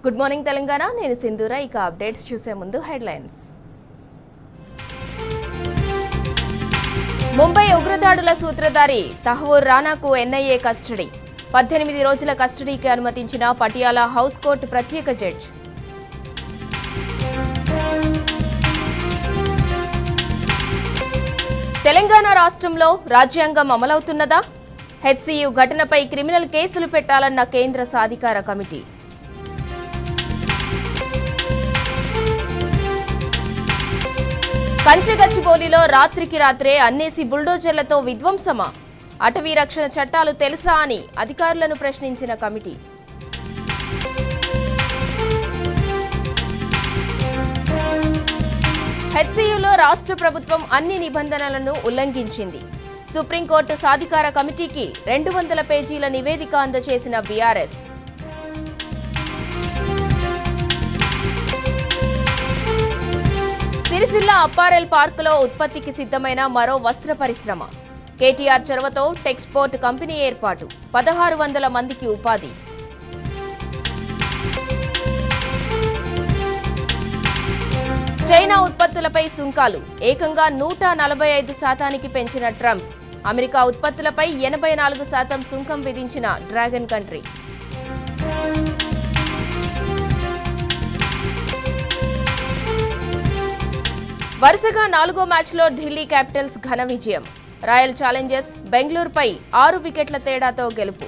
good morning Telangana నేను సింధూర ఇక అప్డేట్స్ చూసే ముందు హెడ్లైన్స్ ముంబై ఉగ్రదాడుల సూత్రధారి తహవూర్ రానాకు ఎన్ఐఏ కస్టడీ 18 రోజుల కస్టడీకి అనుమతించిన పటియాలా హౌస్ కోర్టు ప్రత్యేక జడ్జి తెలంగాణ రాష్ట్రంలో రాజ్యాంగం అమలవుతున్నదా హెచ్సియు ఘటనపై క్రిమినల్ కేసులు పెట్టాలన్న కేంద్ర సాధికార కమిటీ కంచెగచ్చిబౌలిలో రాత్రికి రాత్రే అన్నేసి బుల్డోజర్లతో విధ్వంసమా అటవీ రక్షణ చట్టాలు తెలుసా అని అధికారులను ప్రశ్నించిన కమిటీ హెచ్సియులో రాష్ట్ర ప్రభుత్వం అన్ని నిబంధనలను ఉల్లంఘించింది సుప్రీంకోర్టు సాధికార కమిటీకి 200 పేజీల నివేదిక అందజేసిన బీఆర్ఎస్ సిరిసిల్ల అప్పారెల్ పార్కులో ఉత్పత్తికి సిద్ధమైన మరో వస్త్ర పరిశ్రమ కేటీఆర్ చొరవతో టెక్స్పోర్ట్ కంపెనీ ఏర్పాటు 1600 మందికి ఉపాధి చైనా ఉత్పత్తులపై సుంకాలు ఏకంగా 145% పెంచిన ట్రంప్ అమెరికా ఉత్పత్తులపై 84% సుంకం విధించిన డ్రాగన్ కంట్రీ వరుసగా 4వ మ్యాచ్లో ఢిల్లీ క్యాపిటల్స్ ఘన విజయం రాయల్ ఛాలెంజర్స్ బెంగళూరుపై 6 వికెట్ల తేడాతో గెలుపు